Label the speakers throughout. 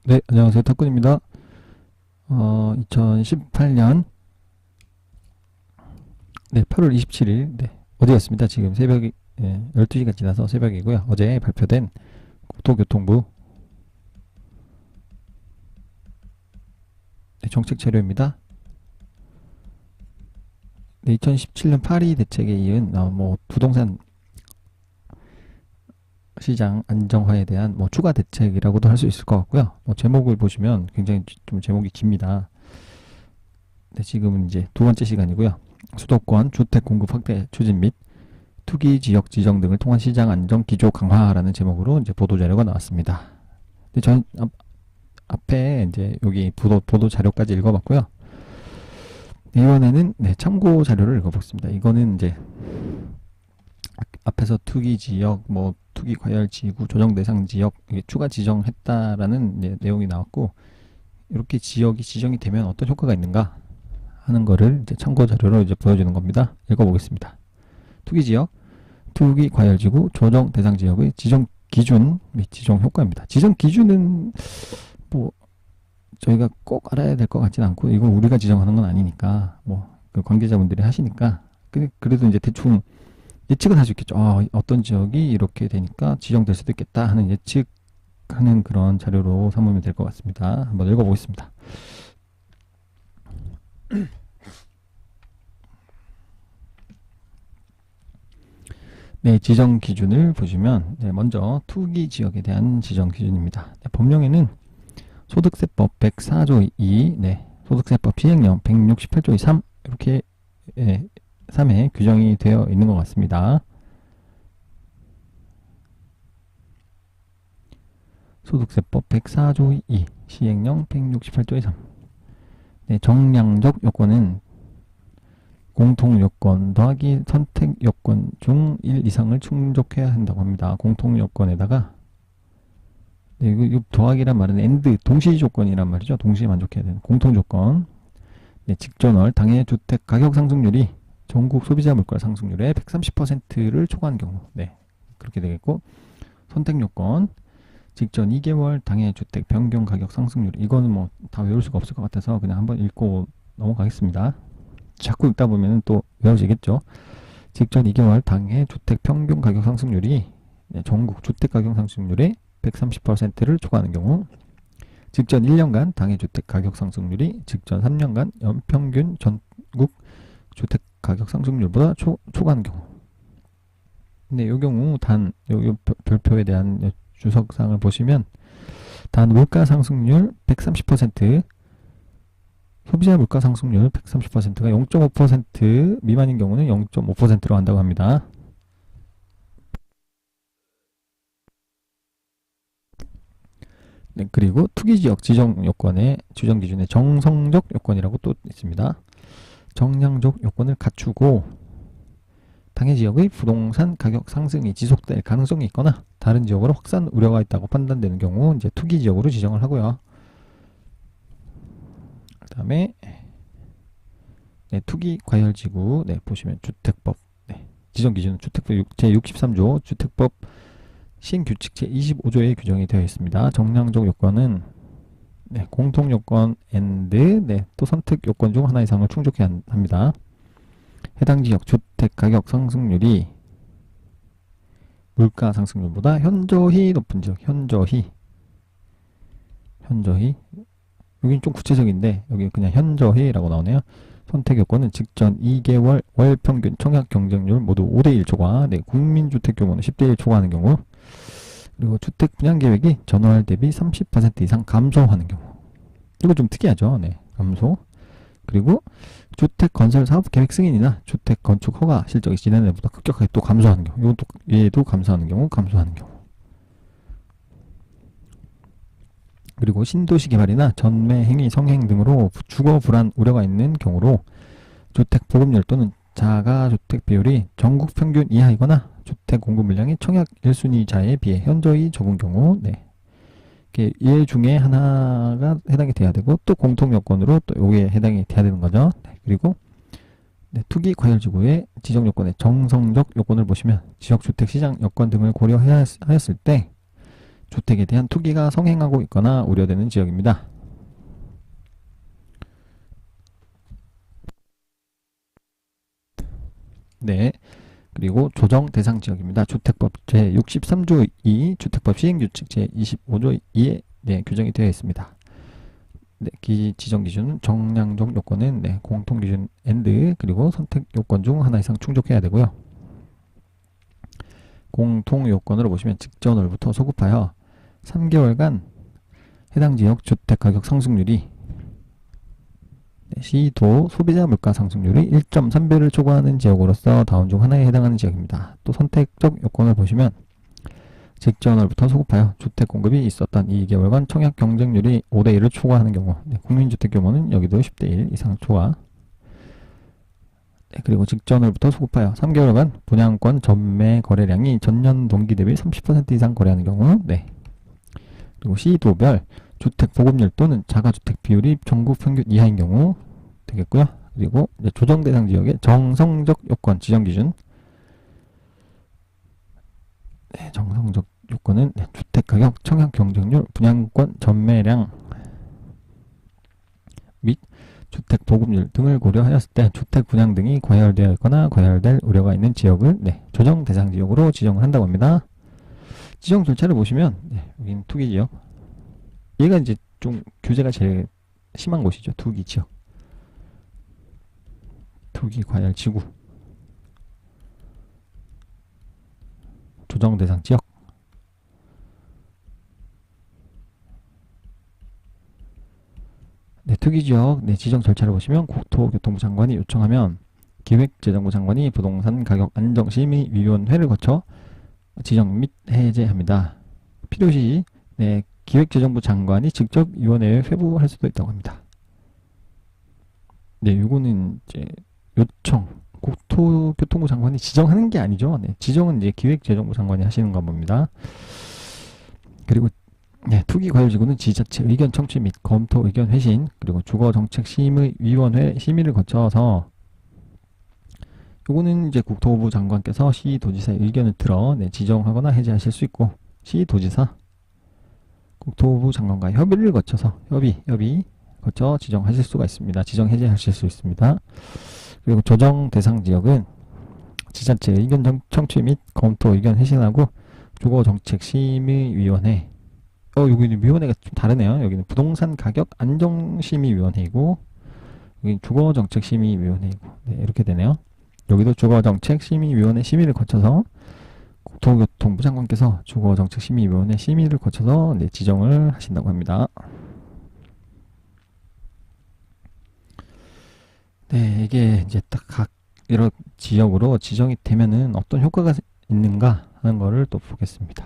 Speaker 1: 네, 안녕하세요. 탁군입니다. 2018년, 네, 8월 27일, 네, 어제였습니다. 지금 새벽이, 12시가 지나서 새벽이고요. 어제 발표된 국토교통부 네, 정책 자료입니다. 네, 2017년 파리 대책에 이은, 부동산 시장 안정화에 대한 추가 대책이라고도 할 수 있을 것 같고요. 제목을 보시면 굉장히 좀 제목이 깁니다. 네, 지금은 이제 두 번째 시간이고요. 수도권 주택 공급 확대 추진 및 투기 지역 지정 등을 통한 시장 안정 기조 강화라는 제목으로 이제 보도 자료가 나왔습니다. 근데 전 앞에 이제 여기 보도 자료까지 읽어봤고요. 이번에는 네, 참고 자료를 읽어보겠습니다. 이거는 이제 앞에서 투기 지역, 투기 과열 지구, 조정 대상 지역 추가 지정했다라는 이제 내용이 나왔고, 이렇게 지역이 지정이 되면 어떤 효과가 있는가 하는 거를 이제 참고 자료로 이제 보여주는 겁니다. 읽어보겠습니다. 투기 지역, 투기 과열지구, 조정 대상 지역의 지정 기준 및 지정 효과입니다. 지정 기준은 뭐 저희가 꼭 알아야 될 것 같진 않고, 이건 우리가 지정하는 건 아니니까 그 관계자분들이 하시니까 그래도 이제 대충 예측은 할 수 있겠죠. 어떤 지역이 이렇게 되니까 지정될 수도 있겠다 하는 예측하는 그런 자료로 삼으면 될 것 같습니다. 한번 읽어보겠습니다. 네, 지정 기준을 보시면 먼저 투기 지역에 대한 지정 기준입니다. 네, 법령에는 소득세법 104조 2, 소득세법 시행령 168조 3 이렇게 3에 규정이 되어 있는 것 같습니다. 소득세법 104조 2, 시행령 168조 3. 네, 정량적 요건은 공통요건 더하기 선택요건 중 1 이상을 충족해야 한다고 합니다. 공통요건에다가 이거 더하기란 말은 and 동시조건이란 말이죠. 동시에 만족해야 되는 공통조건. 네, 직전월 당해 주택 가격 상승률이 전국 소비자 물가 상승률의 130%를 초과한 경우, 네, 그렇게 되겠고, 선택요건 직전 2개월 당해 주택 평균 가격 상승률, 이거는 다 외울 수가 없을 것 같아서 그냥 한번 읽고 넘어가겠습니다. 자꾸 읽다 보면 또 외워지겠죠. 직전 2개월 당해 주택 평균 가격 상승률이 전국 주택 가격 상승률의 130%를 초과하는 경우, 직전 1년간 당해 주택 가격 상승률이 직전 3년간 연평균 전국 주택 가격 상승률보다 초과하는 경우. 근데 이 경우 요 별표에 대한 주석상을 보시면 단 물가 상승률 130%, 소비자 물가 상승률 130%가 0.5% 미만인 경우는 0.5%로 한다고 합니다. 네, 그리고 투기지역 지정 요건의 지정 기준에 정성적 요건이라고 또 있습니다. 정량적 요건을 갖추고 당해 지역의 부동산 가격 상승이 지속될 가능성이 있거나 다른 지역으로 확산 우려가 있다고 판단되는 경우 이제 투기 지역으로 지정을 하고요. 그다음에 투기 과열지구 보시면 주택법 지정 기준은 주택법 제63조 주택법 신규칙 제25조에 규정이 되어 있습니다. 정량적 요건은 공통요건 and 또 선택요건 중 하나 이상을 충족해야 합니다. 해당 지역 주택 가격 상승률이 물가 상승률보다 현저히 높은 지역, 현저히 여기는 좀 구체적인데 여기 그냥 현저히라고 나오네요. 선택 요건은 직전 2개월 월 평균 청약 경쟁률 모두 5대1 초과, 국민주택 규모는 10대1 초과하는 경우, 그리고 주택 분양 계획이 전월 대비 30% 이상 감소하는 경우. 이거 좀 특이하죠. 감소. 그리고 주택 건설 사업 계획 승인이나 주택 건축 허가 실적이 지난해보다 급격하게 또 감소하는 경우. 얘도 감소하는 경우, 감소하는 경우. 그리고 신도시 개발이나 전매 행위 성행 등으로 주거 불안 우려가 있는 경우로 주택 보급률 또는 자가주택 비율이 전국 평균 이하이거나 주택 공급 물량이 청약 1순위자에 비해 현저히 적은 경우, 얘 중에 하나가 해당이 돼야 되고, 또 공통요건으로 또 요게 해당이 돼야 되는 거죠. 그리고 투기 과열지구의 지정 요건의 정성적 요건을 보시면 지역주택 시장 여건 등을 고려하였을 때 주택에 대한 투기가 성행하고 있거나 우려되는 지역입니다. 네. 그리고 조정 대상 지역입니다. 주택법 제63조 2 주택법 시행규칙 제25조 2에 네, 규정이 되어 있습니다. 네, 지정 기준 정량적 요건은 네, 공통 기준 AND 그리고 선택 요건 중 하나 이상 충족해야 되고요. 공통 요건으로 보시면 직전월부터 소급하여 3개월간 해당 지역 주택 가격 상승률이 시도 소비자 물가 상승률이 1.3배를 초과하는 지역으로서 다음 중 하나에 해당하는 지역입니다. 또 선택적 요건을 보시면 직전월부터 소급하여 주택 공급이 있었던 2개월간 청약 경쟁률이 5대1을 초과하는 경우 네, 국민주택 규모는 여기도 10대1 이상 초과 네, 그리고 직전월부터 소급하여 3개월간 분양권 전매 거래량이 전년 동기 대비 30% 이상 거래하는 경우 네. 그리고 시도별 주택 보급률 또는 자가주택 비율이 전국 평균 이하인 경우 되겠고요. 그리고 이제 조정 대상 지역의 정성적 요건 지정 기준 네, 정성적 요건은 네, 주택 가격, 청약 경쟁률, 분양권 전매량 및 주택 보급률 등을 고려하였을 때 주택 분양 등이 과열되어 있거나 과열될 우려가 있는 지역을 네, 조정 대상 지역으로 지정을 한다고 합니다. 지정 절차를 보시면 네, 여기는 투기 지역 얘가 이제 좀 규제가 제일 심한 곳이죠. 투기 지역 투기 과열 지구 조정 대상 지역 네, 투기지역 네, 지정 절차를 보시면 국토교통부 장관이 요청하면 기획재정부 장관이 부동산 가격 안정심의위원회를 거쳐 지정 및 해제합니다. 필요시 네, 기획재정부 장관이 직접 위원회에 회부할 수도 있다고 합니다. 네, 요거는 이제 요청 국토교통부 장관이 지정하는 게 아니죠. 네, 지정은 이제 기획재정부 장관이 하시는 겁니다. 그리고 네, 투기과열지구는 지자체 의견 청취 및 검토 의견 회신 그리고 주거정책심의위원회 심의를 거쳐서 요거는 이제 국토부 장관께서 시도지사의 의견을 들어 네, 지정하거나 해제하실 수 있고 시도지사 국토부 장관과 협의를 거쳐서 협의 거쳐 지정하실 수가 있습니다. 지정 해제하실 수 있습니다. 그리고 조정 대상 지역은 지자체 의견 청취 및 검토 의견 회신하고 주거정책심의위원회 여기는 위원회가 좀 다르네요. 여기는 부동산 가격 안정심의위원회이고 여기는 주거정책심의위원회이고 네, 이렇게 되네요. 여기도 주거정책심의위원회 심의를 거쳐서 국토교통부 장관께서 주거정책심의위원회 심의를 거쳐서 네, 지정을 하신다고 합니다. 네, 이게 이제 딱 각 여러 지역으로 지정이 되면은 어떤 효과가 있는가 하는 거를 또 보겠습니다.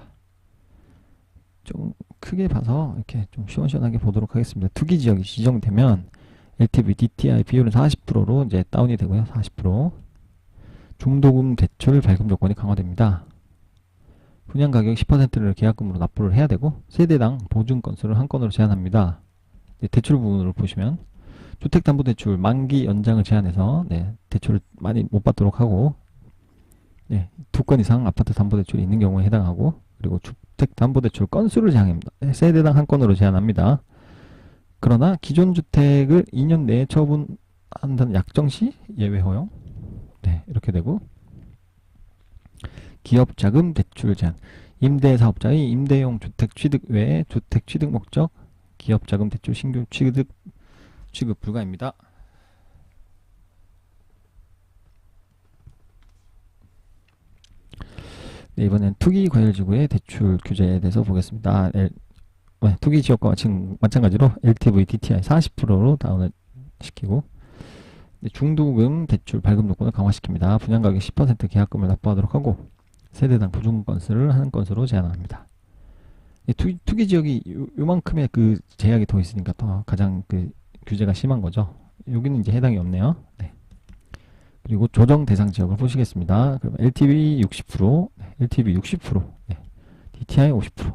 Speaker 1: 좀 크게 봐서 이렇게 좀 시원시원하게 보도록 하겠습니다. 투기 지역이 지정되면 LTV DTI 비율은 40%로 이제 다운이 되고요. 40%. 중도금 대출 발급 조건이 강화됩니다. 분양 가격 10%를 계약금으로 납부를 해야 되고 세대당 보증 건수를 한 건으로 제한합니다. 대출 부분으로 보시면 주택담보대출 만기 연장을 제한해서 네, 대출을 많이 못 받도록 하고 네, 2건 이상 아파트 담보대출이 있는 경우에 해당하고 그리고 주택담보대출 건수를 제한합니다. 세대당 한 건으로 제한합니다. 그러나 기존 주택을 2년 내에 처분한다는 약정시 예외 허용 네, 이렇게 되고 기업자금 대출 제한 임대사업자의 임대용 주택 취득 외에 주택 취득 목적 기업자금 대출 신규 취급 불가입니다. 네, 이번엔 투기과열지구의 대출 규제에 대해서 보겠습니다. 투기지역과 마찬가지로 LTV DTI 40%로 다운을 시키고 중도금 대출 발급 요건을 강화시킵니다. 분양가격 10% 계약금을 납부하도록 하고 세대당 보증 건수를 한 건수로 제한합니다. 투기지역이 요만큼의 그 제약이 더 있으니까 더 가장 그 규제가 심한 거죠. 여기는 이제 해당이 없네요. 네. 그리고 조정 대상 지역을 보시겠습니다. 그럼 LTV 60%, LTV 60%, 네. DTI 50%.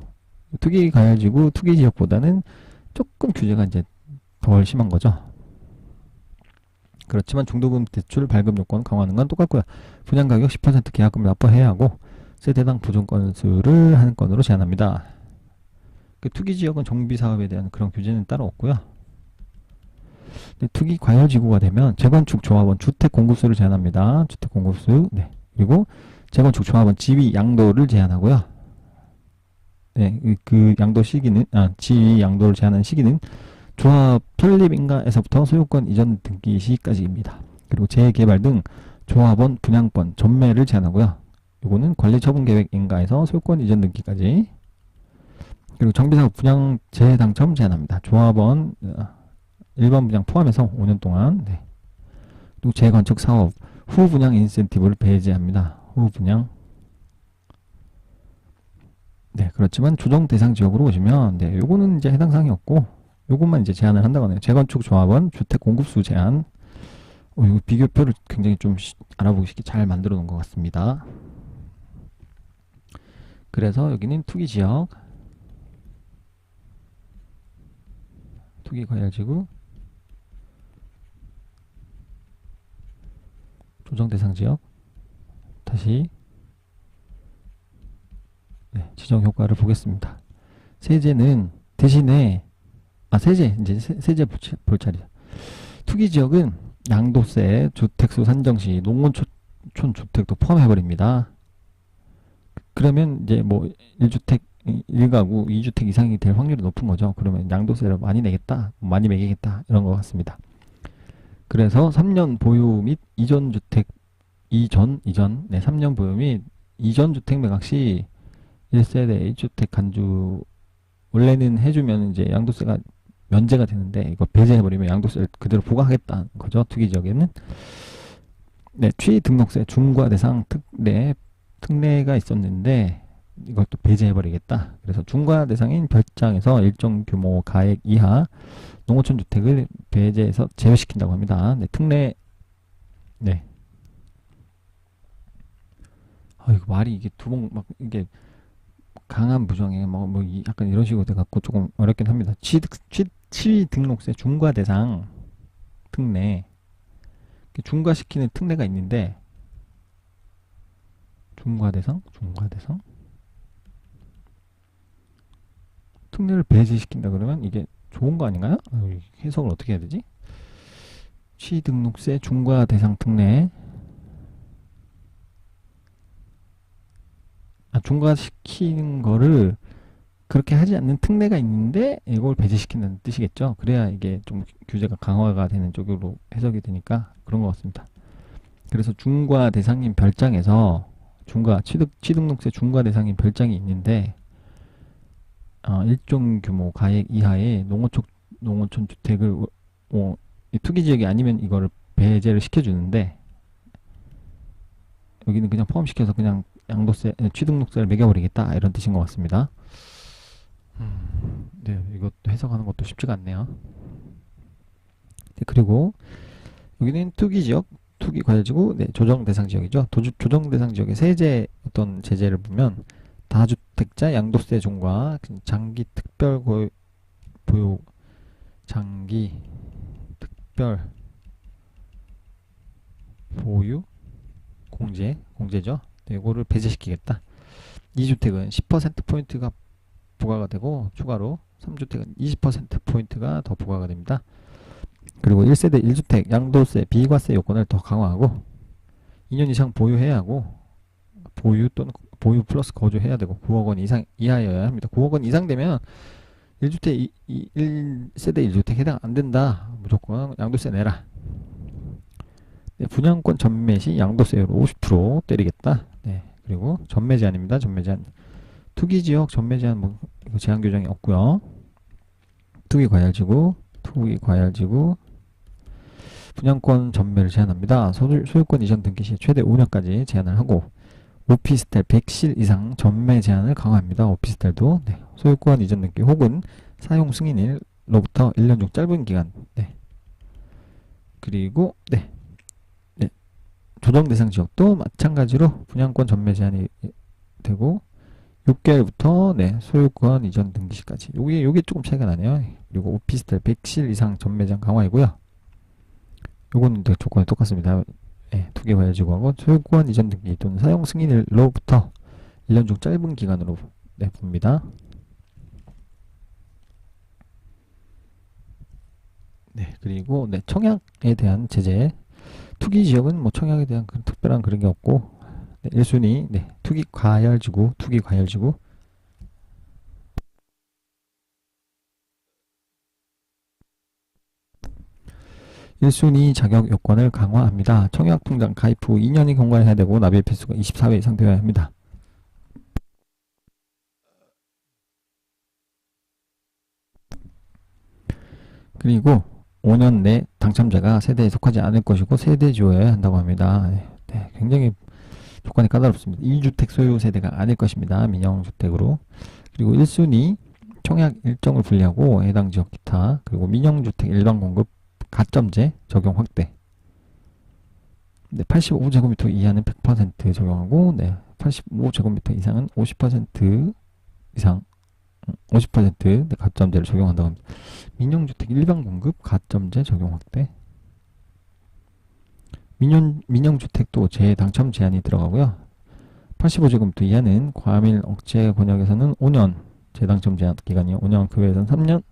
Speaker 1: 투기 가열지구 투기 지역보다는 조금 규제가 이제 덜 심한 거죠. 그렇지만 중도금 대출 발급 요건 강화하는 건 똑같고요. 분양 가격 10% 계약금을 납부해야 하고 세대당 보증 건수를 한 건으로 제한합니다. 그 투기 지역은 정비 사업에 대한 그런 규제는 따로 없고요. 네, 투기 과열 지구가 되면 재건축 조합원 주택 공급수를 제한합니다. 주택 공급수. 네. 그리고 재건축 조합원 지위 양도를 제한하고요. 네, 그 양도 시기는 지위 양도를 제한하는 시기는 조합 설립인가에서부터 소유권 이전 등기 시기까지입니다. 그리고 재개발 등 조합원 분양권 전매를 제한하고요. 이거는 관리처분 계획인가에서 소유권 이전 등기까지. 그리고 정비사업 분양 재당첨 제한합니다. 조합원 일반 분양 포함해서 5년 동안. 네. 또 재건축 사업 후 분양 인센티브를 배제합니다. 후 분양. 네, 그렇지만 조정 대상 지역으로 오시면 네, 요거는 이제 해당 사항이 없고 요것만 이제 제한을 한다고 하네요. 재건축 조합원 주택 공급수 제한. 이거 비교표를 굉장히 좀 알아보기 쉽게 잘 만들어 놓은 것 같습니다. 그래서 여기는 투기 지역, 투기 과열지구, 조정 대상 지역, 다시 네, 지정 효과를 보겠습니다. 세제는 대신에 세제 이제 세제 볼 차례. 투기 지역은 양도세, 주택수 산정 시 농어촌 주택도 포함해버립니다. 그러면 이제 뭐 1주택 1가구 2주택 이상이 될 확률이 높은 거죠. 그러면 양도세를 많이 내겠다, 많이 매기겠다 이런 것 같습니다. 그래서 3년 보유 및 이전 주택 이전 네, 3년 보유 및 이전 주택 매각 시 1세대 1주택 간주 원래는 해주면 이제 양도세가 면제가 되는데 이거 배제해버리면 양도세를 그대로 부과하겠다는 거죠. 투기 지역에는. 네, 취등록세 중과 대상 특례가 있었는데 이걸 또 배제해버리겠다. 그래서 중과 대상인 별장에서 일정 규모 가액 이하 농어촌 주택을 배제해서 제외시킨다고 합니다. 네, 특례. 네. 이거 말이 이게 막 이게 강한 부정에 약간 이런 식으로 돼갖고 조금 어렵긴 합니다. 취등록세 중과 대상 특례. 중과시키는 특례가 있는데 중과 대상 특례를 배제시킨다 그러면 이게 좋은 거 아닌가요? 해석을 어떻게 해야 되지? 취등록세 중과 대상 특례. 중과시키는 거를 그렇게 하지 않는 특례가 있는데 이걸 배제시킨다는 뜻이겠죠. 그래야 이게 좀 규제가 강화가 되는 쪽으로 해석이 되니까 그런 것 같습니다. 그래서 중과 대상인 별장에서 취등록세 중과 대상인 별장이 있는데 일정 규모 가액 이하의 농어촌 주택을 이 투기 지역이 아니면 이거를 배제를 시켜주는데 여기는 그냥 포함시켜서 그냥 양도세, 취등록세를 매겨버리겠다 이런 뜻인 것 같습니다. 네, 이것도 해석하는 것도 쉽지가 않네요. 네, 그리고 여기는 투기 지역, 투기 과열지구, 네, 조정 대상 지역이죠. 조정 대상 지역의 세제 어떤 제재를 보면 다주택자 양도세 중과 장기 특별 보유 장기 특별 보유 공제죠. 네, 이거를 배제시키겠다. 2주택은 10%포인트가 부과가 되고 추가로 3주택은 20%포인트가 더 부과가 됩니다. 그리고 1세대 1주택 양도세 비과세 요건을 더 강화하고 2년 이상 보유해야 하고 보유 또는 보유 플러스 거주해야 되고 9억 원 이상 이하여야 합니다. 9억 원 이상 되면 1주택 1세대 1주택 해당 안 된다. 무조건 양도세 내라. 네, 분양권 전매 시 양도세율 50% 때리겠다. 네, 그리고 전매 제한입니다. 전매 제한. 투기 지역 전매 제한 이거 제한 규정이 없고요. 투기 과열지구 분양권 전매를 제한합니다. 소유권 이전 등기 시 최대 5년까지 제한을 하고 오피스텔 100실 이상 전매 제한을 강화합니다. 오피스텔도 네, 소유권 이전 등기 혹은 사용 승인일로부터 1년 중 짧은 기간. 네. 그리고 조정 대상 지역도 마찬가지로 분양권 전매 제한이 되고 6개월부터 소유권 이전 등기 시까지. 요게 조금 차이가 나네요. 그리고 오피스텔 100실 이상 전매 제한 강화이고요. 요거는 조건이 똑같습니다. 네, 투기 과열지구하고 소유권 이전 등기 또는 사용 승인일로부터 1년 중 짧은 기간으로 봅니다. 네, 그리고 네, 청약에 대한 제재. 투기 지역은 뭐 청약에 대한 특별한 그런 게 없고, 네, 1순위 네, 투기 과열지구. 1순위 자격 요건을 강화합니다. 청약통장 가입 후 2년이 경과해야 되고 납입 필수가 24회 이상 되어야 합니다. 그리고 5년 내 당첨자가 세대에 속하지 않을 것이고 세대주여야 한다고 합니다. 네, 굉장히 조건이 까다롭습니다. 2주택 소유 세대가 아닐 것입니다. 민영주택으로. 그리고 1순위 청약 일정을 분리하고 해당 지역 기타, 그리고 민영주택 일반 공급 가점제 적용 확대. 네, 85제곱미터 이하는 100% 적용하고, 네, 85제곱미터 이상은 50% 이상, 50% 네, 가점제를 적용한다고 합니다. 민영주택 일반 공급 가점제 적용 확대. 민영주택도 재당첨 제한이 들어가고요. 85제곱미터 이하는 과밀 억제 권역에서는 5년, 재당첨 제한 기간이 5년, 그 외에서는 3년,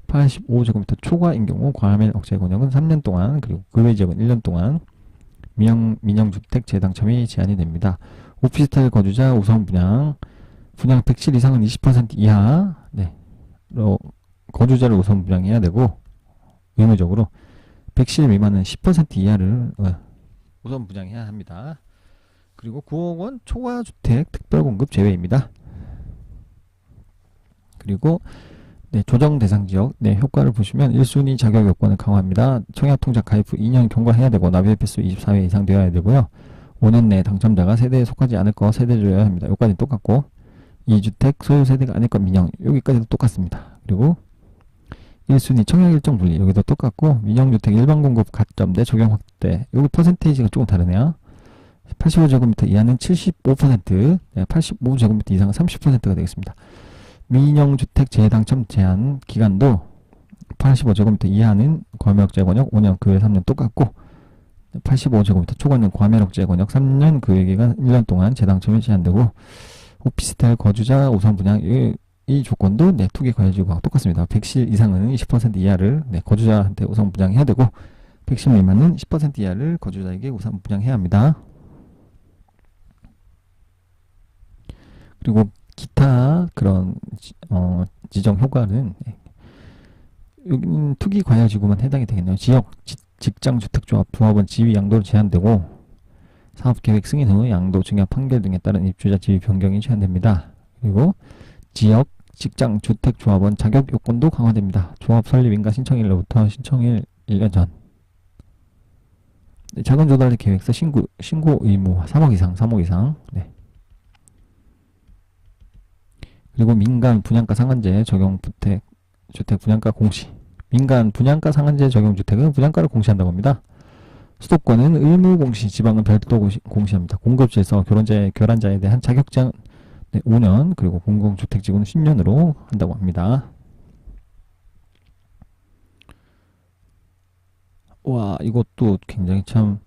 Speaker 1: 85제곱미터 초과인 경우 과밀 억제 권역은 3년 동안, 그리고 그 외 지역은 1년 동안 민영주택 재당첨이 제한이 됩니다. 오피스텔 거주자 우선 분양 백실 이상은 20% 이하, 네, 거주자를 우선 분양해야 되고, 의무적으로 백실 미만은 10% 이하를 우선 분양해야 합니다. 그리고 9억 원 초과 주택 특별 공급 제외입니다. 그리고 네, 조정 대상 지역 네, 효과를 보시면 1순위 자격 요건을 강화합니다. 청약통장 가입 후 2년 경과해야 되고 납입 횟수 24회 이상 되어야 되고요. 5년 내 당첨자가 세대에 속하지 않을 거 세대주여야 합니다. 여기까지 똑같고, 2주택 소유 세대가 아닐 것 민영, 여기까지도 똑같습니다. 그리고 1순위 청약 일정 분리, 여기도 똑같고, 민영주택 일반 공급 가점대 적용 확대, 여기 퍼센테이지가 조금 다르네요. 85제곱미터 이하는 75%, 85제곱미터 이상은 30%가 되겠습니다. 민영주택 재당첨 제한 기간도 85제곱미터 이하는 과밀억제 권역 5년, 그 외 3년 똑같고, 85제곱미터 초과는 과밀억제 권역 3년, 그 외 기간 1년 동안 재당첨이 제한되고, 오피스텔 거주자 우선 분양, 이 조건도 네, 투기 과열지구와 똑같습니다. 100실 이상은 20% 이하를 네, 거주자한테 우선 분양해야 되고, 100실 미만은 10% 이하를 거주자에게 우선 분양해야 합니다. 그리고 기타 그런 지정 효과는 여기는 투기 과열지구만 해당이 되겠네요. 지역 직장주택조합은 지위 양도로 제한되고, 사업계획 승인 후 양도 증여 판결 등에 따른 입주자 지위 변경이 제한됩니다. 그리고 지역 직장주택조합원 자격 요건도 강화됩니다. 조합 설립인가 신청일로부터 신청일 1년 전. 네, 자금 조달 계획서 신고 의무 3억 이상. 네. 그리고 민간 분양가 상한제 적용 주택 분양가 공시. 민간 분양가 상한제 적용 주택은 분양가를 공시한다고 합니다. 수도권은 의무 공시, 지방은 별도 공시합니다. 공급지에서 결혼자에 대한 자격제한 5년, 그리고 공공주택지구는 10년으로 한다고 합니다. 와, 이것도 굉장히 참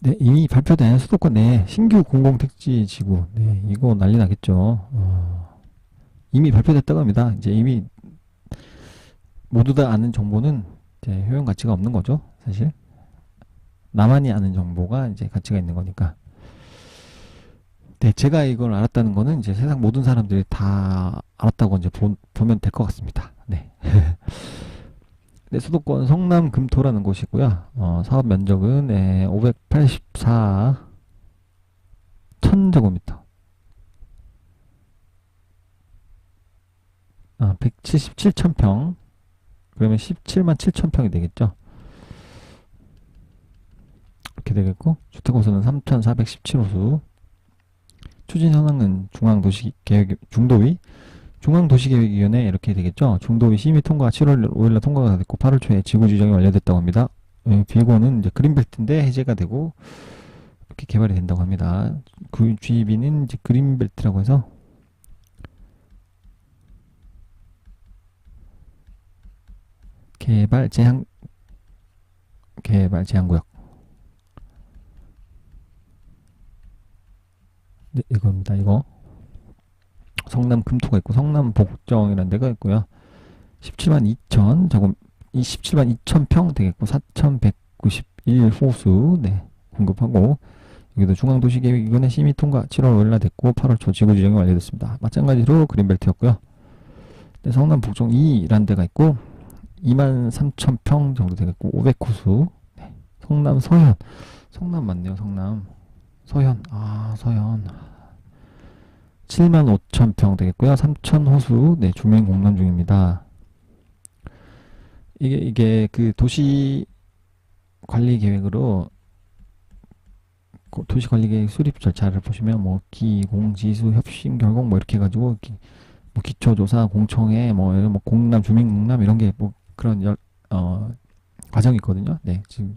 Speaker 1: 네, 이미 발표된 수도권 내 신규 공공택지 지구, 네, 이거 난리 나겠죠. 이미 발표됐다고 합니다. 이제 이미 모두 다 아는 정보는 이제 효용 가치가 없는 거죠, 사실. 나만이 아는 정보가 이제 가치가 있는 거니까. 네, 제가 이걸 알았다는 거는 이제 세상 모든 사람들이 다 알았다고 이제 보면 될 것 같습니다. 네. 네, 수도권 성남 금토라는 곳이고요. 사업 면적은 584 1000제곱미터. 177,000평. 그러면 17만 7천평이 되겠죠. 이렇게 되겠고, 주택호수는 3,417호수. 추진 현황은 중앙도시계획위원회 이렇게 되겠죠. 중도위 심의 통과 7월 5일날 통과가 됐고 8월 초에 지구 지정이 완료됐다고 합니다. 비고는 이제 그린벨트인데 해제가 되고 이렇게 개발이 된다고 합니다. 그 GB는 이제 그린벨트라고 해서 개발 제한구역. 네, 이겁니다. 이거 성남 금토가 있고 성남 복정이라는 데가 있고요. 17만 2천 제곱, 이 17만 2천 평 되겠고 4,191 호수 네, 공급하고 여기도 중앙도시계획위원회 심의 통과 7월 5일 날 됐고 8월 초 지구 지정이 완료됐습니다. 마찬가지로 그린벨트였고요. 네, 성남 복정 2라는 데가 있고 2만 3천 평 정도 되겠고 500호수 네, 성남 서현 성남 맞네요. 성남 서현 서현 7만 5천 평 되겠고요. 3천 호수 네, 주민 공람 중입니다. 이게 그 도시 관리 계획으로 도시 관리 계획 수립 절차를 보시면 뭐 기공 지수 협심 결공 뭐 이렇게 해가지고 뭐 기초조사 공청회 뭐 이런 뭐 공람 주민 공람 이런 게 뭐 그런 과정이 있거든요. 네, 지금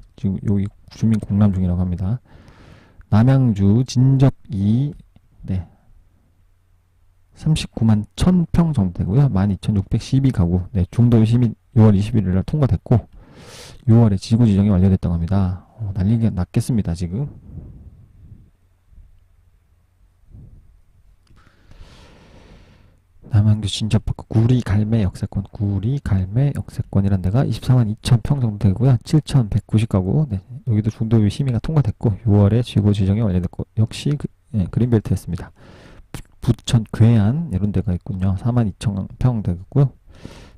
Speaker 1: 여기 주민 공람 중이라고 합니다. 남양주 진접 2 네, 39만 1000평 정도 되고요. 12,612가구 네, 중도 심의 6월 21일 날 통과됐고 6월에 지구 지정이 완료됐다고 합니다. 난리가 났겠습니다. 지금 남양주 진접북 구리 갈매 역세권 구리 갈매 역세권이란 데가 24만 2천 평 정도 되고요. 7,190가구 네, 여기도 중도 심의가 통과됐고 6월에 지구 지정이 완료됐고 역시 그린벨트였습니다. 부천 괴안 이런 데가 있군요. 4만 2천 평 되겠고요.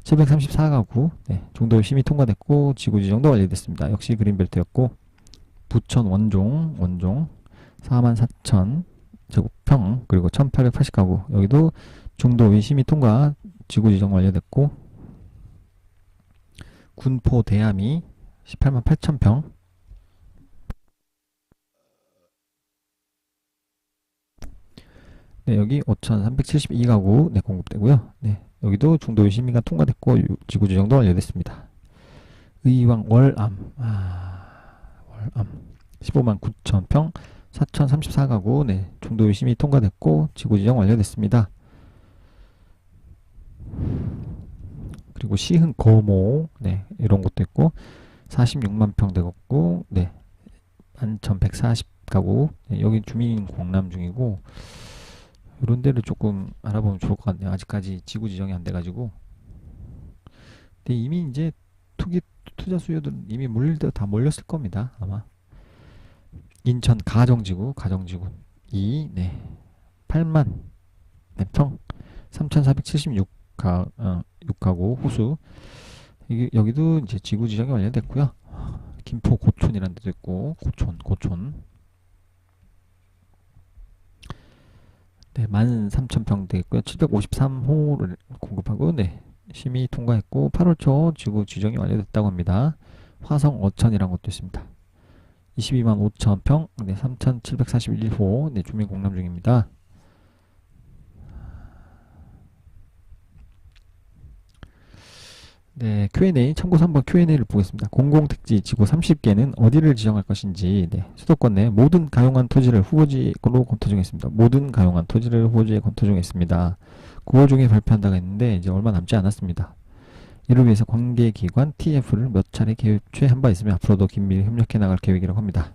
Speaker 1: 734가구 네, 중도 심의 통과됐고 지구 지정도 완료됐습니다. 역시 그린벨트였고 부천 원종 4만 4천 제곱평 그리고 1880가구 여기도 중도 심의 통과 지구 지정 완료됐고 군포 대암이 18만 8천 평 네, 여기 5,372가구 네, 공급되고요. 네, 여기도 중도 심의가 통과됐고 지구 지정도 완료됐습니다. 의왕 월암 월암 15만 9천 평 4,034가구 네, 중도 심의 통과됐고 지구 지정 완료됐습니다. 그리고 시흥 거모 네, 이런 것도 있고 46만 평 되겠고 네, 11,140가구 네, 여기 주민 공람 중이고 이런 데를 조금 알아보면 좋을 것 같네요. 아직까지 지구 지정이 안 돼가지고. 근데 이미 이제 투자 수요들은 이미 몰릴 때 다 몰렸을 겁니다. 아마. 인천 가정지구 2 네, 8만 네, 평 3,476가구 호수 여기도 이제 지구 지정이 완료됐고요. 김포 고촌이라는 데도 있고 고촌 네, 13,000평 되겠고요. 753호를 공급하고 네, 심의 통과했고 8월 초 지구 지정이 완료됐다고 합니다. 화성 어천이라는 것도 있습니다. 22만 5천 평, 네, 3,741호 네, 주민 공람 중입니다. 네, Q&A 참고서 한번 Q&A를 보겠습니다. 공공택지 지구 30개는 어디를 지정할 것인지 네, 수도권 내 모든 가용한 토지를 후보지로 검토 중했습니다. 모든 가용한 토지를 후보지에 검토 중했습니다. 9월 중에 발표한다고 했는데 이제 얼마 남지 않았습니다. 이를 위해서 관계기관 TF를 몇 차례 개최한 바 있으며 앞으로도 긴밀히 협력해 나갈 계획이라고 합니다.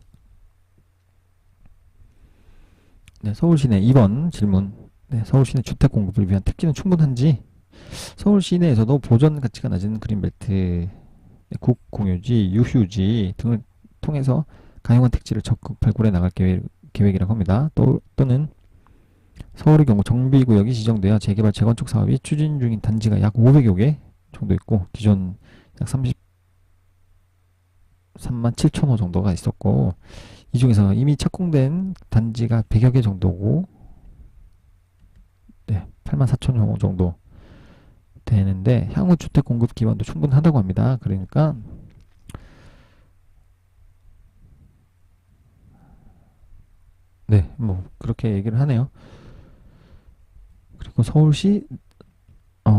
Speaker 1: 네, 서울시내 2번 질문. 네, 서울시내 주택 공급을 위한 택지는 충분한지 서울 시내에서도 보전 가치가 낮은 그린벨트, 국공유지, 유휴지 등을 통해서 가용한 택지를 적극 발굴해 나갈 계획이라고 합니다. 또는 서울의 경우 정비구역이 지정되어 재개발 재건축 사업이 추진 중인 단지가 약 500여 개 정도 있고 기존 약 33만 7천 호 정도가 있었고 이 중에서 이미 착공된 단지가 100여 개 정도고 네, 8만 4천 호 정도 되는데 향후 주택 공급 기반도 충분하다고 합니다. 그러니까 네, 뭐 그렇게 얘기를 하네요. 그리고 서울시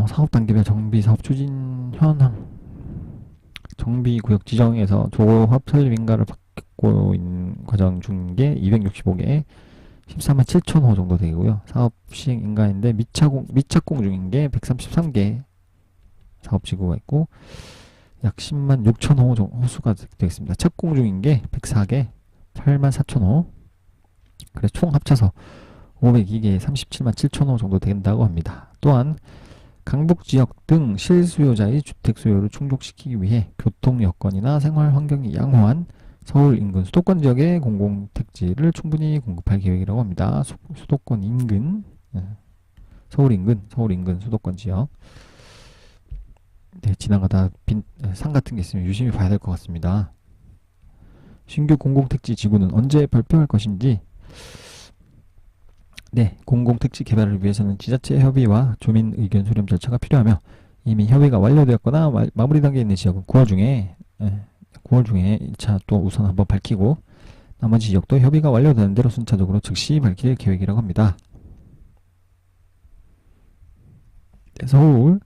Speaker 1: 사업 단계별 정비 사업 추진 현황 정비구역 지정에서 조합 설립 인가를 받고 있는 과정 중인 게 265개 14만 7천 호 정도 되고요. 사업 시행 인가인데 미착공 중인 게 133개 사업지구가 있고 약 10만 6천 호 호수가 되겠습니다. 착공 중인 게 104개 8만 4천 호 그래서 총 합쳐서 502개에 37만 7천 호 정도 된다고 합니다. 또한 강북 지역 등 실수요자의 주택 수요를 충족시키기 위해 교통 여건이나 생활 환경이 양호한 서울 인근 수도권 지역의 공공택지를 충분히 공급할 계획이라고 합니다. 수도권 인근, 서울 인근 수도권 지역. 네, 지나가다 산 같은 게 있으면 유심히 봐야 될 것 같습니다. 신규 공공택지 지구는 언제 발표할 것인지. 네, 공공택지 개발을 위해서는 지자체 협의와 주민 의견 수렴 절차가 필요하며 이미 협의가 완료되었거나 마무리 단계에 있는 지역은 9월 중에 1차 또 우선 한번 밝히고 나머지 지역도 협의가 완료되는 대로 순차적으로 즉시 밝힐 계획이라고 합니다. 네, 서울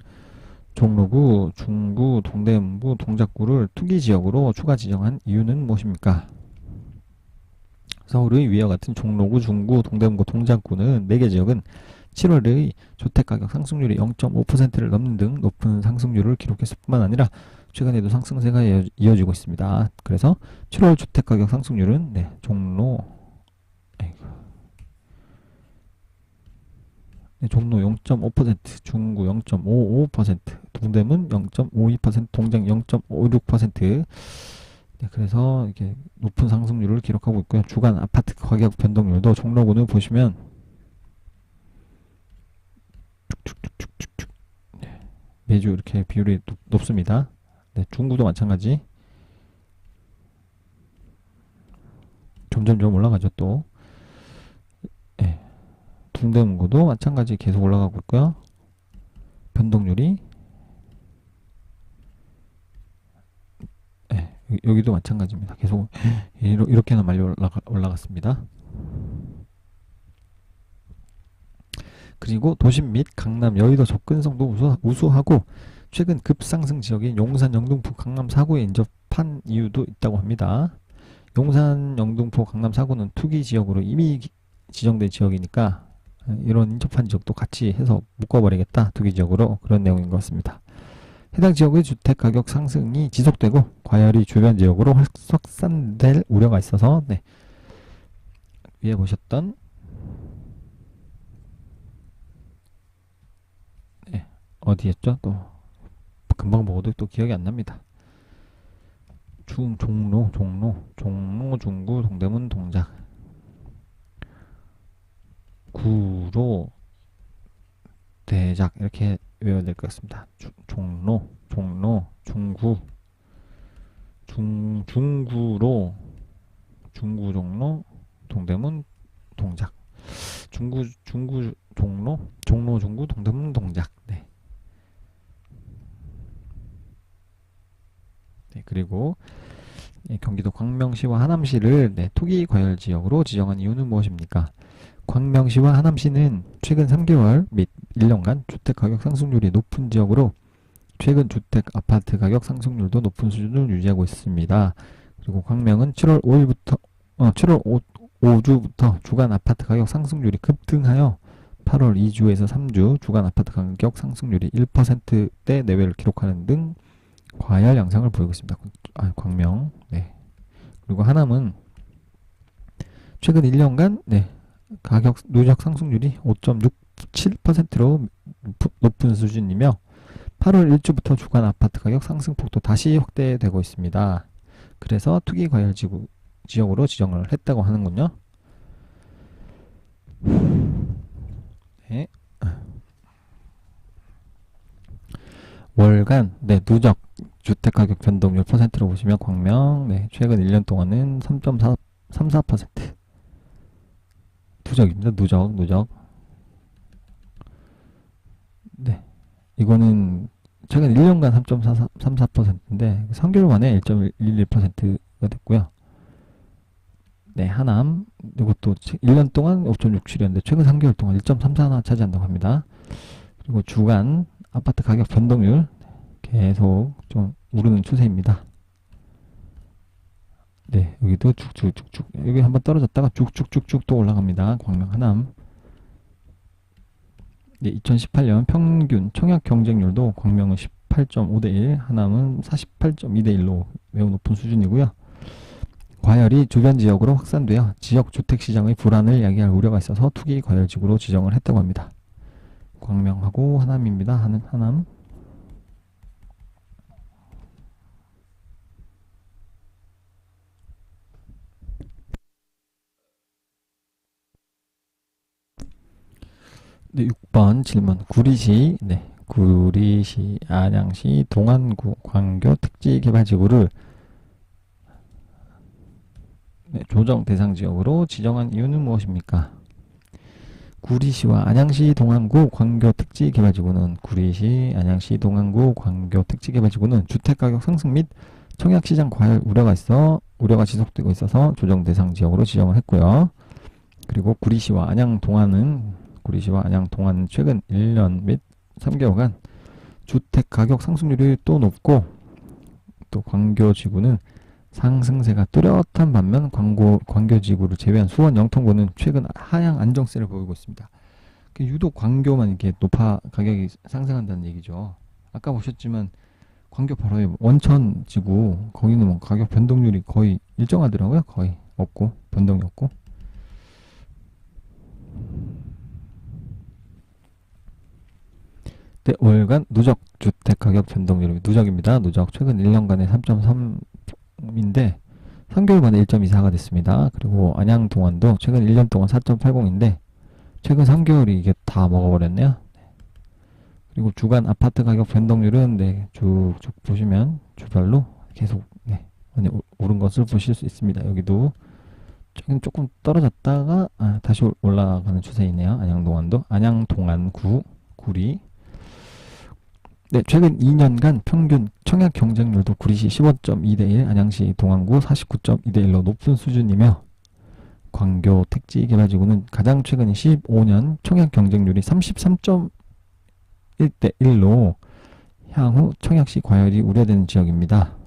Speaker 1: 종로구, 중구, 동대문구, 동작구를 투기지역으로 추가 지정한 이유는 무엇입니까? 서울의 위와 같은 종로구, 중구, 동대문구, 동작구는 4개 지역은 7월의 주택가격 상승률이 0.5%를 넘는 등 높은 상승률을 기록했을 뿐만 아니라 최근에도 상승세가 이어지고 있습니다. 그래서 7월 주택가격 상승률은 종로 0.5%, 중구 0.55%, 동대문 0.52%, 동작 0.56%. 네, 그래서 이렇게 높은 상승률을 기록하고 있고요. 주간 아파트 가격 변동률도 종로구는 보시면 쭉쭉쭉쭉쭉 매주 이렇게 비율이 높습니다. 네, 중구도 마찬가지. 점점점 올라가죠 또. 네, 동대문구도 마찬가지 계속 올라가고 있고요. 변동률이 여기도 마찬가지입니다. 계속 이렇게나 많이 올라갔습니다. 그리고 도심 및 강남, 여의도 접근성도 우수하고 최근 급상승 지역인 용산, 영등포, 강남 4구에 인접한 이유도 있다고 합니다. 용산, 영등포, 강남 4구는 투기 지역으로 이미 지정된 지역이니까 이런 인접한 지역도 같이 해서 묶어버리겠다, 투기 지역으로. 그런 내용인 것 같습니다. 해당 지역의 주택가격 상승이 지속되고 과열이 주변 지역으로 확산될 우려가 있어서 위에 보셨던 어디였죠? 또 금방 보고도 또 기억이 안 납니다. 종로, 중구, 동대문, 동작, 구로, 대작 이렇게 외워야 될 것 같습니다. 종로, 중구, 중구로, 중구, 종로, 동대문, 동작, 종로, 중구, 동대문, 동작. 네. 그리고 경기도 광명시와 하남시를 투기 과열 지역으로 지정한 이유는 무엇입니까? 광명시와 하남시는 최근 3개월 및 1년간 주택가격 상승률이 높은 지역으로 최근 주택 아파트 가격 상승률도 높은 수준을 유지하고 있습니다. 그리고 광명은 7월 5주부터 주간 아파트 가격 상승률이 급등하여 8월 2주에서 3주 주간 아파트 가격 상승률이 1%대 내외를 기록하는 등 과열 양상을 보이고 있습니다. 광명. 그리고 하남은 최근 1년간 가격 누적 상승률이 5.67%로 높은 수준이며 8월 1주부터 주간 아파트 가격 상승폭도 다시 확대되고 있습니다. 그래서 투기 과열 지역으로 지정을 했다고 하는군요. 월간 누적 주택가격 변동률 퍼센트로 보시면 광명 최근 1년 동안은 3.34% 누적입니다. 누적. 이거는 최근 1년간 3.34%인데 3개월 만에 1.11%가 됐고요. 하남 이것도 1년 동안 5.67이었는데 최근 3개월 동안 1.34나 차지한다고 합니다. 그리고 주간 아파트 가격 변동률 계속 좀 오르는 추세입니다. 여기도 쭉쭉쭉쭉 여기 한번 떨어졌다가 쭉쭉쭉쭉 또 올라갑니다. 광명, 하남. 2018년 평균 청약 경쟁률도 광명은 18.5대1, 하남은 48.2대1로 매우 높은 수준이고요. 과열이 주변 지역으로 확산되어 지역 주택시장의 불안을 야기할 우려가 있어서 투기 과열지구로 지정을 했다고 합니다. 광명하고 하남입니다. 하남. 네, 6번 질문. 구리시, 안양시, 동안구, 광교 택지개발지구를 조정 대상 지역으로 지정한 이유는 무엇입니까? 구리시와 안양시, 동안구, 광교 택지개발지구는 구리시, 안양시, 동안구, 광교 택지개발지구는 주택가격 상승 및 청약시장 과열 우려가 지속되고 있어서 조정 대상 지역으로 지정을 했고요. 그리고 구리시와 안양, 동안은 최근 1년 및 3개월간 주택가격 상승률이 또 높고 또 광교지구는 상승세가 뚜렷한 반면 광교지구를 제외한 수원 영통구는 최근 하향 안정세를 보이고 있습니다. 유독 광교만 이렇게 가격이 상승한다는 얘기죠. 아까 보셨지만 광교 바로 원천지구 거기는 뭐 가격 변동률이 거의 일정하더라고요. 거의 없고 변동이 없고. 네, 월간 누적 주택가격 변동률이 누적입니다. 누적 최근 1년간의 3.3인데 3개월 만에 1.24가 됐습니다. 그리고 안양 동안도 최근 1년 동안 4.80인데 최근 3개월이 이게 다 먹어버렸네요. 그리고 주간 아파트 가격 변동률은 쭉쭉 보시면 주별로 계속 오른 것을 보실 수 있습니다. 여기도 최근 조금 떨어졌다가 다시 올라가는 추세이네요. 안양 동안구, 구리. 네, 최근 2년간 평균 청약 경쟁률도 구리시 15.2대1, 안양시 동안구 49.2대1로 높은 수준이며 광교 택지개발지구는 가장 최근 15년 청약 경쟁률이 33.1대1로 향후 청약시 과열이 우려되는 지역입니다.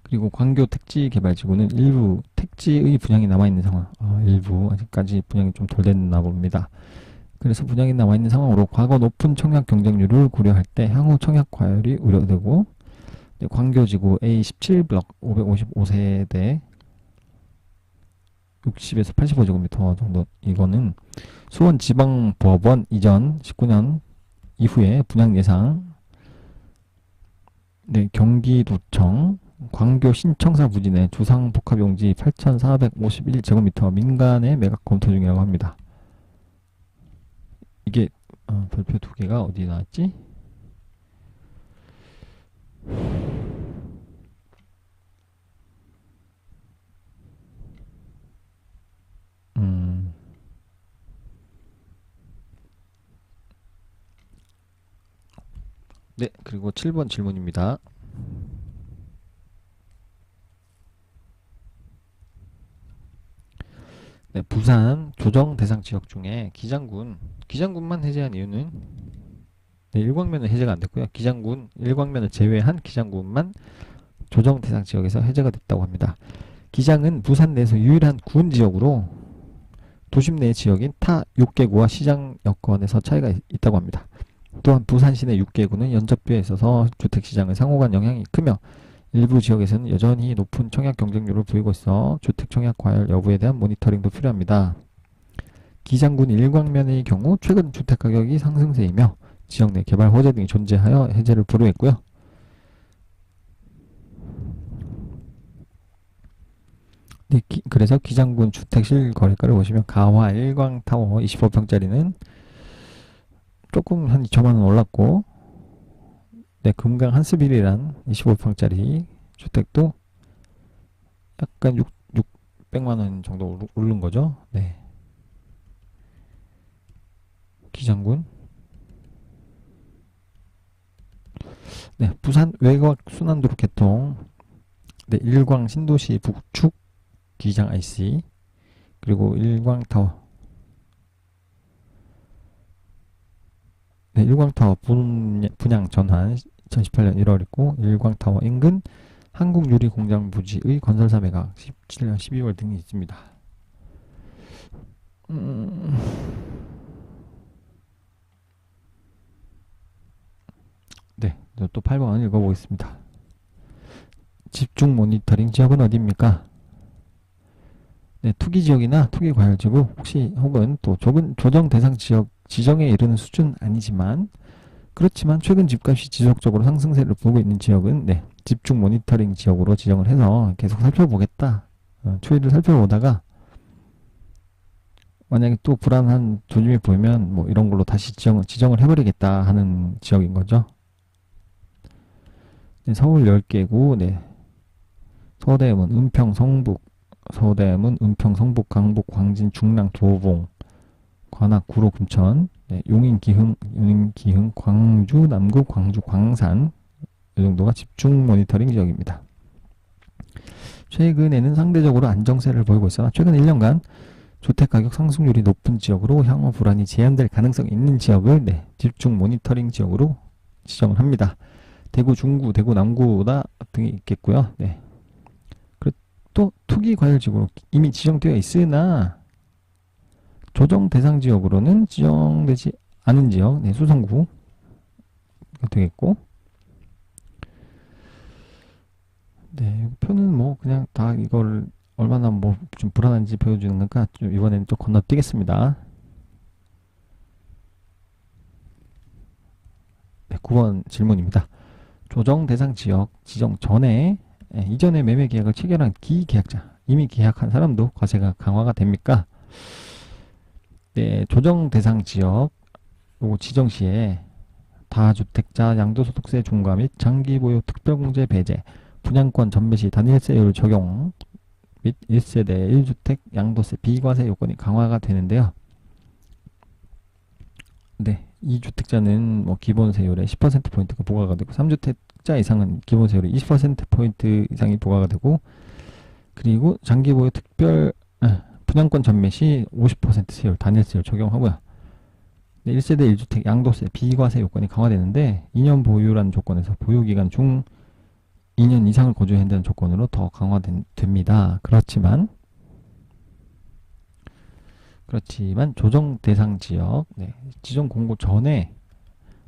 Speaker 1: 그리고 광교 택지개발지구는 일부 택지의 분양이 남아있는 상황, 일부 아직까지 분양이 좀 덜 됐나 봅니다. 그래서 분양이 남아있는 상황으로 과거 높은 청약 경쟁률을 고려할 때 향후 청약 과열이 우려되고, 광교지구 A17블럭 555세대 60에서 85제곱미터 정도, 이거는 수원지방법원 이전 19년 이후에 분양 예상, 경기도청 광교 신청사 부진의 주상복합용지 8,451제곱미터 민간의 매각 검토 중이라고 합니다. 이게 별표 2개가 어디 나왔지? 네, 그리고 7번 질문입니다. 네, 부산 조정 대상 지역 중에 기장군만 해제한 이유는 일광면은 해제가 안 됐고요. 일광면을 제외한 기장군만 조정 대상 지역에서 해제가 됐다고 합니다. 기장은 부산 내에서 유일한 군 지역으로 도심 내 지역인 타 6개구와 시장 여건에서 차이가 있다고 합니다. 또한 부산 시내 6개구는 연접비에 있어서 주택시장의 상호간 영향이 크며 일부 지역에서는 여전히 높은 청약 경쟁률을 보이고 있어 주택 청약 과열 여부에 대한 모니터링도 필요합니다. 기장군 일광면의 경우 최근 주택가격이 상승세이며 지역 내 개발 호재 등이 존재하여 해제를 불허했고요. 그래서 기장군 주택 실거래가를 보시면 가화 일광타워 25평짜리는 조금 한 2천만원 올랐고, 금강 한스빌이란 25평짜리 주택도 약간 600만원 정도 오른 거죠. 기장군. 부산 외곽 순환도로 개통. 일광 신도시 북축 기장 IC. 그리고 일광타워. 일광타워 분양 전환 2018년 1월 있고, 일광타워 인근 한국유리공장 부지의 건설사 매각 17년 12월 등이 있습니다. 또 8번 읽어보겠습니다. 집중 모니터링 지역은 어디입니까? 네, 투기 지역이나 투기 과열 지구 혹시 혹은 또 조정 대상 지역 지정에 이르는 수준 아니지만 그렇지만 최근 집값이 지속적으로 상승세를 보이고 있는 지역은 네, 집중 모니터링 지역으로 지정을 해서 계속 살펴보겠다. 추이를 살펴보다가 만약에 또 불안한 조짐이 보이면 뭐 이런 걸로 다시 지정을 해버리겠다 하는 지역인 거죠. 네, 서울 10개구, 네, 서대문, 은평, 성북, 서대문, 은평, 성북, 강북, 광진, 중랑, 도봉, 관악, 구로, 금천, 네, 용인, 기흥, 광주, 남구, 광주, 광산 이 정도가 집중 모니터링 지역입니다. 최근에는 상대적으로 안정세를 보이고 있으나 최근 1년간 주택가격 상승률이 높은 지역으로 향후 불안이 제한될 가능성이 있는 지역을 네, 집중 모니터링 지역으로 지정을 합니다. 대구 중구, 대구 남구나 등이 있겠고요. 네. 그리고 또 투기 과열 지역으로 이미 지정되어 있으나 조정 대상 지역으로는 지정되지 않은 지역, 네, 수성구가 되겠고, 네, 표는 뭐 그냥 다 이걸 얼마나 뭐 좀 불안한지 보여주는 거니까 좀 이번에는 좀 건너뛰겠습니다. 네, 9번 질문입니다. 조정 대상 지역 지정 전에 이전에 매매 계약을 체결한 기계약자, 이미 계약한 사람도 과세가 강화가 됩니까? 네, 조정 대상 지역 요거 지정 시에 다주택자 양도소득세 중과 및 장기보유 특별공제 배제, 분양권 전매 시 단일세율 적용 및 1세대 1주택 양도세 비과세 요건이 강화가 되는데요. 네, 2주택자는 뭐 기본세율의 10%포인트가 부과가 되고 3주택자 이상은 기본세율의 20%포인트 이상이 부과가 되고 그리고 장기보유 분양권 전매 시 50% 세율 단일세율 적용하고요. 네, 1세대 1주택 양도세 비과세 요건이 강화되는데 2년 보유라는 조건에서 보유기간 중 2년 이상을 거주해야 한다는 조건으로 더 강화됩니다. 그렇지만 조정 대상 지역 네, 지정 공고 전에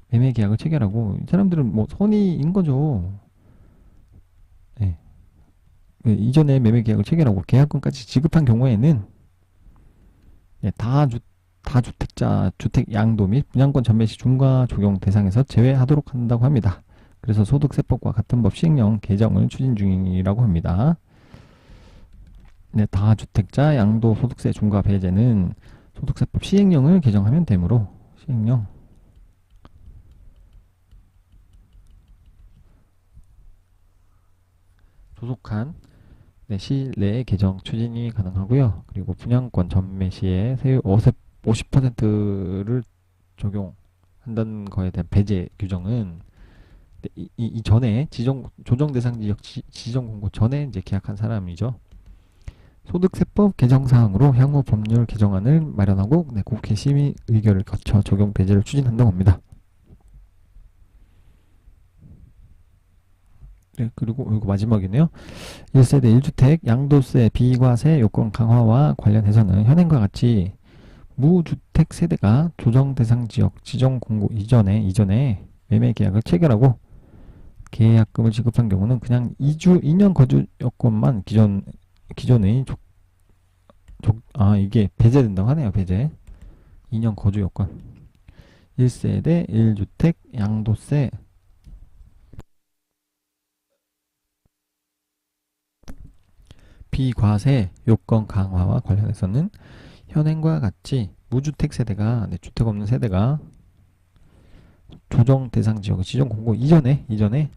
Speaker 1: 매매 계약을 체결하고 이 사람들은 뭐 선의인 거죠. 네. 이전에 매매 계약을 체결하고 계약금까지 지급한 경우에는 네, 다주택자 주택 양도 및 분양권 전매 시 중과 적용 대상에서 제외하도록 한다고 합니다. 그래서 소득세법과 같은 법 시행령 개정을 추진 중이라고 합니다. 네, 다주택자 양도소득세 중과 배제는 소득세법 시행령을 개정하면 되므로 시행령 조속한 네, 시일 내에 개정 추진이 가능하고요. 그리고 분양권 전매 시에 세율 50%를 적용한다는 거에 대한 배제 규정은 이 전에 조정 대상 지역 지정 공고 전에 이제 계약한 사람이죠. 소득세법 개정 사항으로 향후 법률 개정안을 마련하고 네, 국회 심의 의결을 거쳐 적용 배제를 추진한다고 합니다. 네, 그리고 이거 마지막이네요. 1세대 1주택 양도세 비과세 요건 강화와 관련해서는 현행과 같이 무주택 세대가 조정 대상 지역 지정 공고 이전에 매매 계약을 체결하고 계약금을 지급한 경우는 그냥 2년 거주 여건만 기존의 이게 배제된다고 하네요. 배제 2년 거주 여건 1세대 1주택 양도세 비과세 요건 강화와 관련해서는 현행과 같이 무주택 세대가 주택 없는 세대가 조정 대상 지역 지정 공고 이전에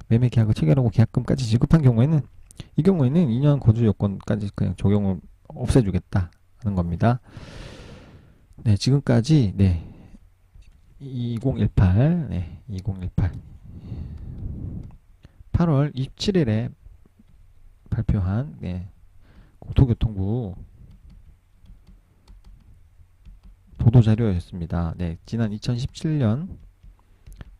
Speaker 1: 매매 계약을 체결하고 계약금까지 지급한 경우에는 이 경우에는 2년 거주 요건까지 그냥 적용을 없애주겠다 하는 겁니다. 네, 지금까지 2018 8월 27일에 발표한 국토교통부 보도자료였습니다. 네, 지난 2017년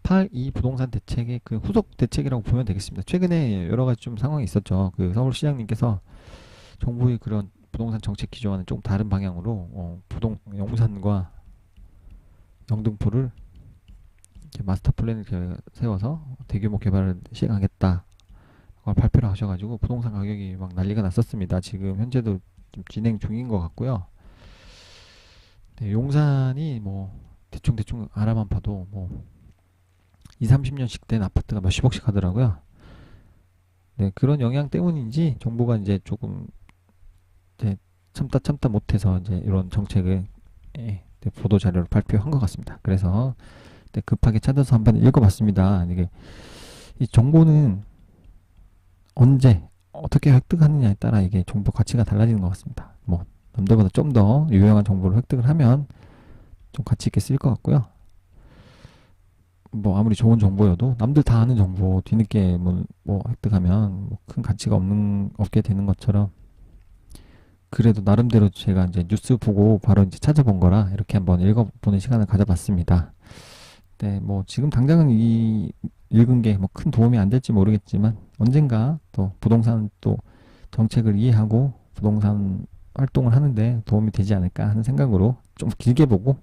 Speaker 1: 8.2 부동산 대책의 그 후속 대책이라고 보면 되겠습니다. 최근에 여러 가지 좀 상황이 있었죠. 그 서울시장님께서 정부의 그런 부동산 정책 기조와는 조금 다른 방향으로 용산과 영등포를 이렇게 마스터 플랜을 세워서 대규모 개발을 시행하겠다 그걸 발표를 하셔가지고 부동산 가격이 막 난리가 났었습니다. 지금 현재도 좀 진행 중인 것 같고요. 네, 용산이 뭐 대충 알아만 봐도 뭐 2, 30년씩 된 아파트가 몇십억씩 하더라고요. 네, 그런 영향 때문인지 정부가 이제 조금 이제 참다 못해서 이제 이런 정책을 보도 자료를 발표한 것 같습니다. 그래서 급하게 찾아서 한번 읽어봤습니다. 이게 이 정보는 언제 어떻게 획득하느냐에 따라 이게 정보 가치가 달라지는 것 같습니다. 뭐 남들보다 좀 더 유용한 정보를 획득을 하면 좀 가치 있게 쓰일 것 같고요. 뭐 아무리 좋은 정보여도 남들 다 아는 정보 뒤늦게 뭐 획득하면 뭐큰 가치가 없게 되는 것처럼, 그래도 나름대로 제가 이제 뉴스 보고 바로 이제 찾아본 거라 이렇게 한번 읽어보는 시간을 가져봤습니다. 네, 뭐 지금 당장은 이 읽은 게 뭐 큰 도움이 안 될지 모르겠지만 언젠가 또 부동산 또 정책을 이해하고 부동산 활동을 하는데 도움이 되지 않을까 하는 생각으로 좀 길게 보고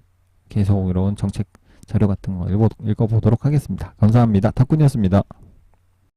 Speaker 1: 계속 이런 정책 자료 같은 거 읽어보도록 하겠습니다. 감사합니다. 탁군이었습니다.